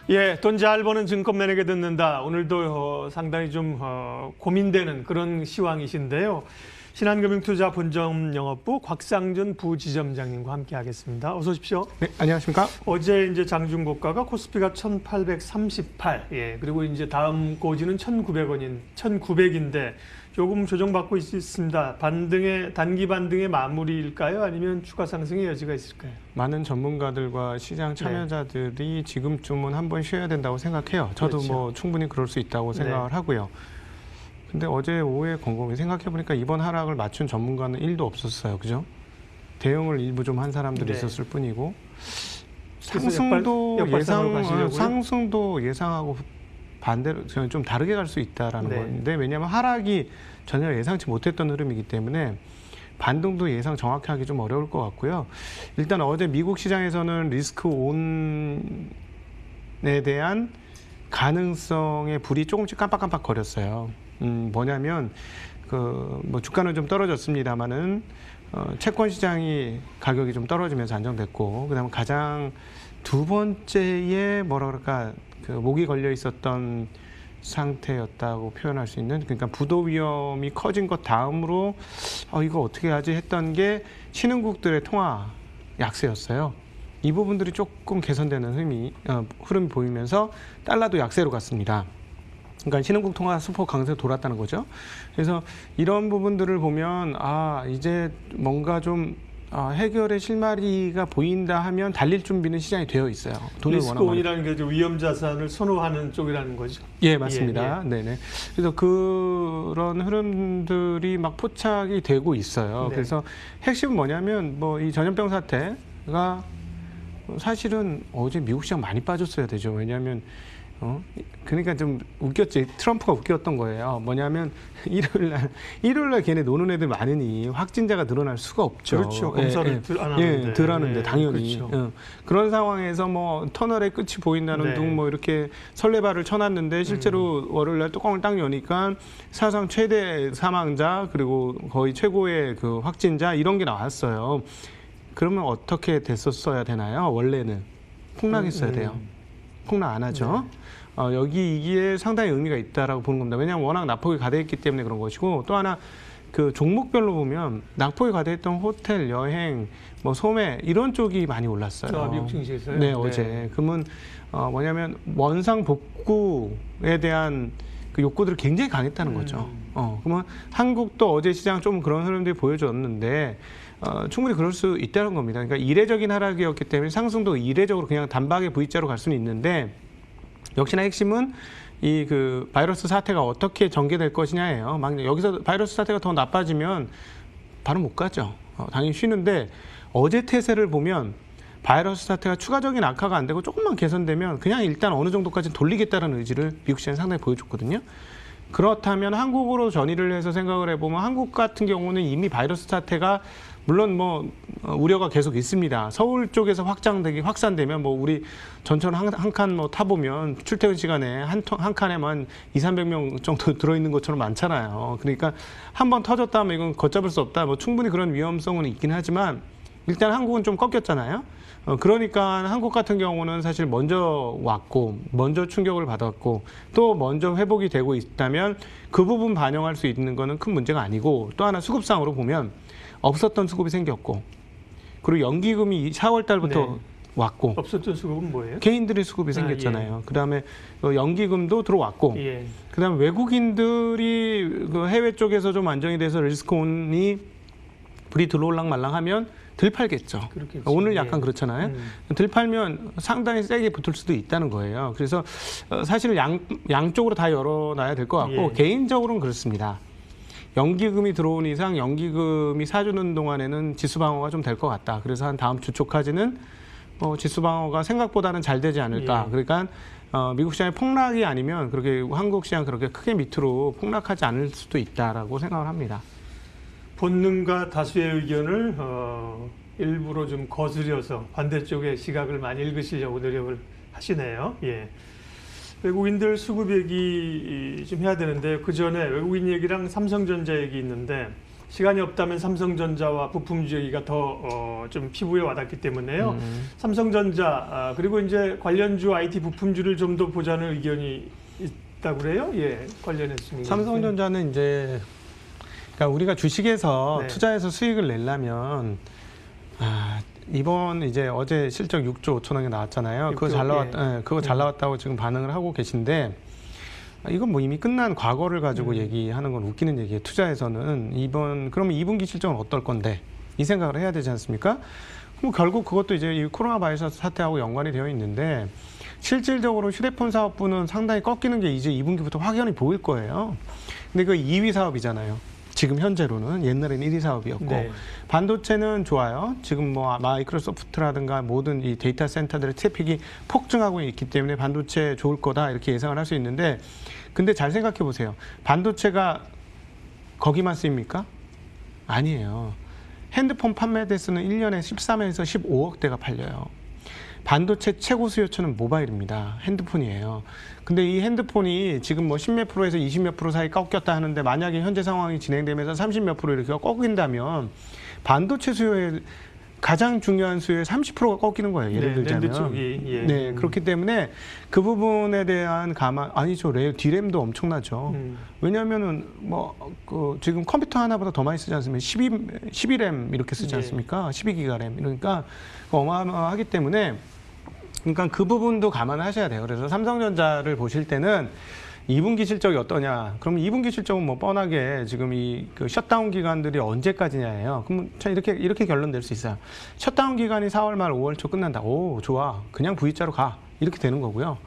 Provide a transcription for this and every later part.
예, 돈 잘 버는 증권 매니아에게 듣는다. 오늘도 상당히 좀 고민되는 그런 시황이신데요. 신한금융투자 본점 영업부 곽상준 부지점장님과 함께하겠습니다. 어서 오십시오. 네, 안녕하십니까? 어제 이제 장중고가가 코스피가 1,838, 예, 그리고 이제 다음 고지는 1,900인데 조금 조정받고 있습니다. 단기 반등의 마무리일까요? 아니면 추가 상승의 여지가 있을까요? 많은 전문가들과 시장 참여자들이 지금쯤은 한번 쉬어야 된다고 생각해요. 저도 그렇죠. 뭐 충분히 그럴 수 있다고 생각을 하고요. 근데 어제 오후에 곰곰이 생각해보니까 이번 하락을 맞춘 전문가는 1도 없었어요. 그죠? 대응을 일부 좀 한 사람들이 있었을 뿐이고 상승도 상승도 예상하고 반대로 저는 좀 다르게 갈 수 있다라는 건데, 왜냐하면 하락이 전혀 예상치 못했던 흐름이기 때문에 반등도 예상 정확히 하기 좀 어려울 것 같고요. 일단 어제 미국 시장에서는 리스크 온에 대한 가능성의 불이 조금씩 깜빡깜빡 거렸어요. 뭐냐면 뭐 주가는 좀 떨어졌습니다만은 채권 시장이 가격이 좀 떨어지면서 안정됐고, 그다음에 가장 두 번째에 뭐라 그럴까, 그 목이 걸려 있었던 상태였다고 표현할 수 있는, 그러니까 부도 위험이 커진 것 다음으로 이거 어떻게 하지 했던 게 신흥국들의 통화 약세였어요. 이 부분들이 조금 개선되는 흐름이 보이면서 달러도 약세로 갔습니다. 그러니까 신흥국 통화 수폭 강세로 돌았다는 거죠. 그래서 이런 부분들을 보면 이제 뭔가 좀 해결의 실마리가 보인다 하면 달릴 준비는 시장이 되어 있어요. 돈을 리스크 온이라는 게 위험 자산을 선호하는 쪽이라는 거죠. 예, 맞습니다. 네네. 그래서 그런 흐름들이 막 포착이 되고 있어요. 그래서 핵심은 뭐냐면 이 전염병 사태가 사실은 어제 미국 시장 많이 빠졌어야 되죠. 왜냐하면 그러니까 좀 웃겼지. 트럼프가 웃겼던 거예요. 뭐냐면 일요일날 걔네 노는 애들 많으니 확진자가 늘어날 수가 없죠. 그렇죠. 검사를 안 하는데. 덜 하는데 당연히. 그렇죠. 그런 상황에서 터널의 끝이 보인다는 둥 이렇게 설레발을 쳐놨는데 실제로 월요일날 뚜껑을 딱 여니까 사상 최대 사망자 그리고 거의 최고의 그 확진자 이런 게 나왔어요. 그러면 어떻게 됐었어야 되나요? 원래는 폭락했어야 돼요. 폭락 안 하죠. 여기 이게 상당히 의미가 있다라고 보는 겁니다. 왜냐하면 워낙 낙폭이 가대했기 때문에 그런 것이고, 또 하나 그 종목별로 보면 낙폭이 가대했던 호텔, 여행, 소매 이런 쪽이 많이 올랐어요. 미국 증시에서요? 네, 어제. 그러면 뭐냐면 원상 복구에 대한 그 욕구들이 굉장히 강했다는 거죠. 그러면 한국도 어제 시장 좀 그런 흐름들이 보여줬는데 충분히 그럴 수 있다는 겁니다. 그러니까 이례적인 하락이었기 때문에 상승도 이례적으로 그냥 단박에 V자로 갈 수는 있는데, 역시나 핵심은 이 그 바이러스 사태가 어떻게 전개될 것이냐예요. 막 여기서 바이러스 사태가 더 나빠지면 바로 못 가죠. 당연히 쉬는데, 어제 태세를 보면 바이러스 사태가 추가적인 악화가 안 되고 조금만 개선되면 그냥 일단 어느 정도까지 돌리겠다는 의지를 미국 시장이 상당히 보여줬거든요. 그렇다면 한국으로 전이를 해서 생각을 해보면 한국 같은 경우는 이미 바이러스 사태가 물론 우려가 계속 있습니다. 서울 쪽에서 확산되면 우리 전철 한 칸 타보면 출퇴근 시간에 한 칸에만 200~300명 정도 들어있는 것처럼 많잖아요. 그러니까 한번 터졌다면 이건 걷잡을 수 없다. 충분히 그런 위험성은 있긴 하지만 일단 한국은 좀 꺾였잖아요. 그러니까 한국 같은 경우는 사실 먼저 왔고 먼저 충격을 받았고 또 먼저 회복이 되고 있다면 그 부분 반영할 수 있는 거는 큰 문제가 아니고, 또 하나 수급상으로 보면 없었던 수급이 생겼고, 그리고 연기금이 4월 달부터 왔고, 없었던 수급은 뭐예요? 개인들의 수급이 생겼잖아요. 그다음에 연기금도 들어왔고, 그다음에 외국인들이 그 해외 쪽에서 좀 안정이 돼서 리스크온이 불이 들어올랑 말랑하면 들 팔겠죠. 그렇겠죠. 오늘 약간 그렇잖아요. 들 팔면 상당히 세게 붙을 수도 있다는 거예요. 그래서 사실 양쪽으로 다 열어놔야 될 것 같고, 개인적으로는 그렇습니다. 연기금이 들어온 이상 연기금이 사주는 동안에는 지수 방어가 좀 될 것 같다. 그래서 한 다음 주 초까지는 지수 방어가 생각보다는 잘 되지 않을까. 그러니까 미국 시장의 폭락이 아니면 그렇게 한국 시장 그렇게 크게 밑으로 폭락하지 않을 수도 있다라고 생각을 합니다. 본능과 다수의 의견을 일부러 좀 거스려서 반대쪽의 시각을 많이 읽으시려고 노력을 하시네요. 외국인들 수급 얘기 좀 해야 되는데, 그 전에 외국인 얘기랑 삼성전자 얘기 있는데, 시간이 없다면 삼성전자와 부품주 얘기가 더 좀 피부에 와닿기 때문에요. 삼성전자 그리고 이제 관련주 IT 부품주를 좀 더 보자는 의견이 있다고 그래요. 예, 관련해서. 삼성전자는 이제 그러니까 우리가 주식에서 네. 투자해서 수익을 내려면 이번 이제 어제 실적 6조 5천억이 나왔잖아요. 그거 잘 나왔다. 그거 잘 나왔다고 지금 반응을 하고 계신데 이건 뭐 이미 끝난 과거를 가지고 얘기하는 건 웃기는 얘기예요. 투자에서는 그러면 2분기 실적은 어떨 건데 이 생각을 해야 되지 않습니까? 그럼 결국 그것도 이제 이 코로나 바이러스 사태하고 연관이 되어 있는데 실질적으로 휴대폰 사업부는 상당히 꺾이는 게 이제 2분기부터 확연히 보일 거예요. 근데 그 2위 사업이잖아요. 지금 현재로는 옛날에는 1위 사업이었고 네. 반도체는 좋아요. 지금 뭐 마이크로소프트라든가 모든 이 데이터 센터들의 트래픽이 폭증하고 있기 때문에 반도체 좋을 거다 이렇게 예상을 할 수 있는데 근데 잘 생각해 보세요. 반도체가 거기만 쓰입니까? 아니에요. 핸드폰 판매 대수는 1년에 13에서 15억 대가 팔려요. 반도체 최고 수요처는 모바일입니다. 핸드폰이에요. 근데 이 핸드폰이 지금 뭐 10몇 프로에서 20몇 프로 사이 꺾였다 하는데 만약에 현재 상황이 진행되면서 30몇 프로 이렇게 꺾인다면 반도체 수요의 가장 중요한 수요의 30%가 꺾이는 거예요. 예를 들자면. 랜드 쪽이, 예. 네, 그렇기 때문에 그 부분에 대한 아니죠. D램도 엄청나죠. 왜냐하면은 지금 컴퓨터 하나보다 더 많이 쓰지 않습니까? 12램 이렇게 쓰지 않습니까? 12기가 램. 그러니까 어마어마하기 때문에 그러니까 그 부분도 감안하셔야 돼요. 그래서 삼성전자를 보실 때는 2분기 실적이 어떠냐? 그럼 2분기 실적은 뭐 뻔하게 지금 그 셧다운 기간들이 언제까지냐예요. 그럼 자 이렇게 결론 낼 수 있어요. 셧다운 기간이 4월 말 5월 초 끝난다. 오, 좋아. 그냥 V자로 가. 이렇게 되는 거고요.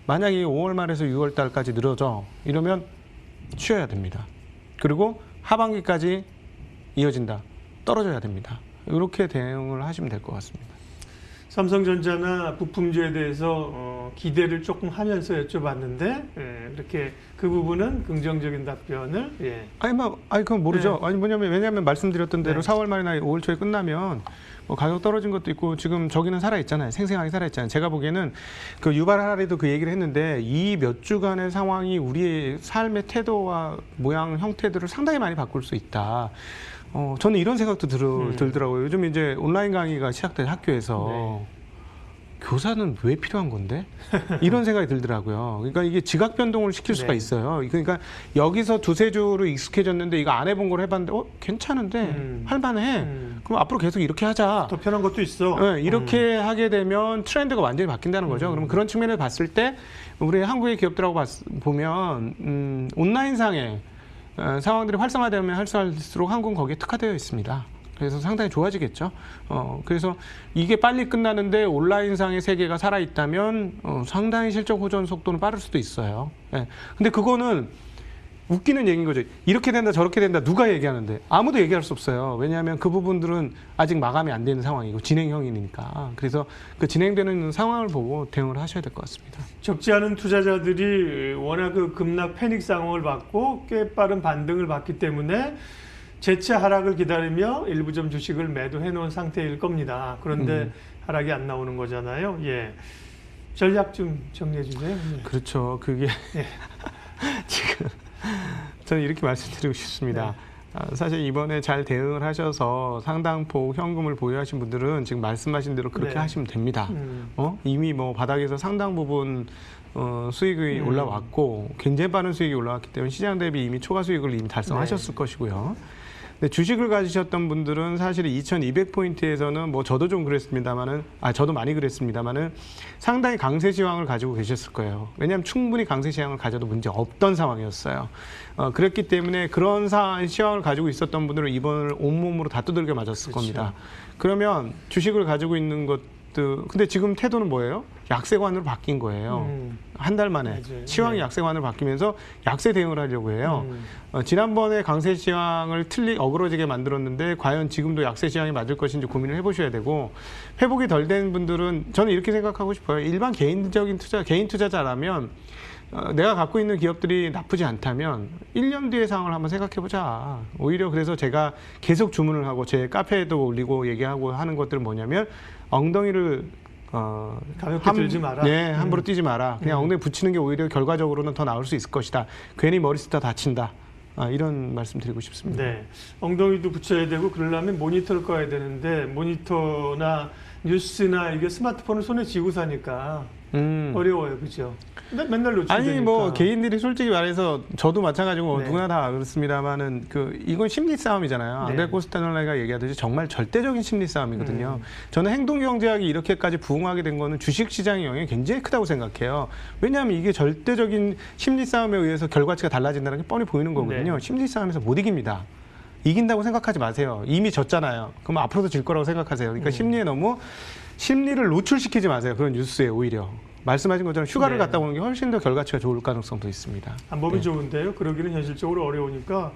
만약에 5월 말에서 6월 달까지 늘어져. 이러면 쉬어야 됩니다. 그리고 하반기까지 이어진다. 떨어져야 됩니다. 이렇게 대응을 하시면 될 것 같습니다. 삼성전자나 부품주에 대해서 기대를 조금 하면서 여쭤봤는데 그렇게 그 부분은 긍정적인 답변을 그건 모르죠. 네. 아니 왜냐면 말씀드렸던 대로 네. 4월 말이나 5월 초에 끝나면 뭐 가격 떨어진 것도 있고 지금 저기는 살아 있잖아요. 생생하게 살아 있잖아요. 제가 보기에는 그 유발 하라리도 그 얘기를 했는데 이 몇 주간의 상황이 우리의 삶의 태도와 모양 형태들을 상당히 많이 바꿀 수 있다. 저는 이런 생각도 들더라고요. 요즘 이제 온라인 강의가 시작된 학교에서 교사는 왜 필요한 건데? 이런 생각이 들더라고요. 그러니까 이게 지각 변동을 시킬 수가 있어요. 그러니까 여기서 두세 주로 익숙해졌는데 이거 안 해본 걸 해봤는데 괜찮은데 할만해. 그럼 앞으로 계속 이렇게 하자. 더 편한 것도 있어. 네, 이렇게 하게 되면 트렌드가 완전히 바뀐다는 거죠. 그러면 그런 측면을 봤을 때 우리 한국의 기업들하고 보면 온라인상에 상황들이 활성화되면 활성화할수록 한국은 거기에 특화되어 있습니다. 그래서 상당히 좋아지겠죠. 그래서 이게 빨리 끝나는데 온라인상의 세계가 살아있다면 상당히 실적 호전 속도는 빠를 수도 있어요. 예. 근데 그거는 웃기는 얘기인 거죠. 이렇게 된다 저렇게 된다 누가 얘기하는데 아무도 얘기할 수 없어요. 왜냐하면 그 부분들은 아직 마감이 안 되는 상황이고 진행형이니까. 그래서 그 진행되는 상황을 보고 대응을 하셔야 될 것 같습니다. 적지 않은 투자자들이 워낙 그 급락 패닉 상황을 받고 꽤 빠른 반등을 받기 때문에 재차 하락을 기다리며 일부점 주식을 매도해 놓은 상태일 겁니다. 그런데 하락이 안 나오는 거잖아요. 예. 전략 좀 정리해 주세요. 예. 그렇죠. 그게 지금 저는 이렇게 말씀드리고 싶습니다. 사실 이번에 잘 대응을 하셔서 상당폭 현금을 보유하신 분들은 지금 말씀하신 대로 그렇게 하시면 됩니다. 이미 뭐 바닥에서 상당 부분 수익이 올라왔고 굉장히 빠른 수익이 올라왔기 때문에 시장 대비 이미 초과 수익을 이미 달성하셨을 것이고요. 근데 주식을 가지셨던 분들은 사실 2200포인트에서는 뭐 저도 좀 그랬습니다만은 저도 많이 그랬습니다만은 상당히 강세 시황을 가지고 계셨을 거예요. 왜냐하면 충분히 강세 시황을 가져도 문제 없던 상황이었어요. 그랬기 때문에 그런 시황을 가지고 있었던 분들은 이번을 온몸으로 다 두들겨 맞았을 겁니다. 그러면 주식을 가지고 있는 근데 지금 태도는 뭐예요? 약세관으로 바뀐 거예요. 한 달 만에 시황이 약세관으로 바뀌면서 약세 대응을 하려고 해요. 지난번에 강세 시황을 어그러지게 만들었는데 과연 지금도 약세 시황이 맞을 것인지 고민을 해보셔야 되고 회복이 덜 된 분들은 저는 이렇게 생각하고 싶어요. 일반 개인 투자자라면 내가 갖고 있는 기업들이 나쁘지 않다면 1년 뒤의 상황을 한번 생각해보자. 오히려 그래서 제가 계속 주문을 하고 제 카페에도 올리고 얘기하고 하는 것들은 뭐냐면 엉덩이를 가볍게 들지 마라. 네, 함부로 뛰지 마라. 그냥 엉덩이 붙이는 게 오히려 결과적으로는 더 나을 수 있을 것이다. 괜히 머리 쓰다 다친다. 이런 말씀 드리고 싶습니다. 네. 엉덩이도 붙여야 되고 그러려면 모니터를 꺼야 되는데 모니터나 뉴스나 이게 스마트폰을 손에 쥐고 사니까 어려워요. 그죠? 근데 맨날 놓치니까. 아니 뭐 개인들이 솔직히 말해서 저도 마찬가지고 네. 누구나 다 그렇습니다만은 이건 심리 싸움이잖아요. 네. 안델 코스타놀라가 얘기하듯이 정말 절대적인 심리 싸움이거든요. 저는 행동경제학이 이렇게까지 부흥하게 된 거는 주식시장의 영향이 굉장히 크다고 생각해요. 왜냐하면 이게 절대적인 심리 싸움에 의해서 결과치가 달라진다는 게 뻔히 보이는 거거든요. 네. 심리 싸움에서 못 이깁니다. 이긴다고 생각하지 마세요. 이미 졌잖아요. 그럼 앞으로도 질 거라고 생각하세요. 그러니까 심리를 노출시키지 마세요. 그런 뉴스에 오히려. 말씀하신 것처럼 휴가를 네. 갔다 오는 게 훨씬 더 결과치가 좋을 가능성도 있습니다. 방법이 네. 좋은데요. 그러기는 현실적으로 어려우니까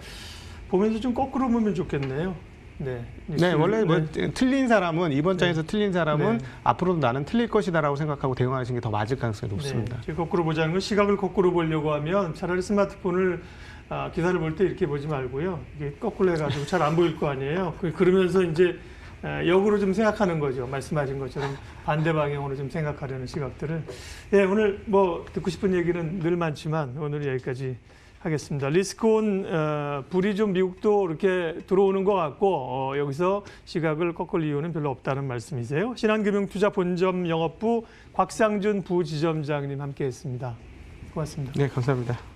보면서 좀 거꾸로 보면 좋겠네요. 네. 네, 원래 뭐 틀린 사람은 이번 장에서 틀린 사람은 네. 앞으로도 나는 틀릴 것이다라고 생각하고 대응하시는 게 더 맞을 가능성이 높습니다. 네. 거꾸로 보자는 건 시각을 거꾸로 보려고 하면 차라리 스마트폰을 기사를 볼 때 이렇게 보지 말고요. 이게 거꾸로 해가지고 잘 안 보일 거 아니에요. 그러면서 이제 역으로 좀 생각하는 거죠. 말씀하신 것처럼 반대 방향으로 좀 생각하려는 시각들을. 예, 오늘 뭐 듣고 싶은 얘기는 늘 많지만 오늘 여기까지 하겠습니다. 리스크온 불이 좀 미국도 이렇게 들어오는 것 같고 여기서 시각을 꺾을 이유는 별로 없다는 말씀이세요. 신한금융투자 본점 영업부 곽상준 부지점장님 함께했습니다. 고맙습니다. 네, 감사합니다.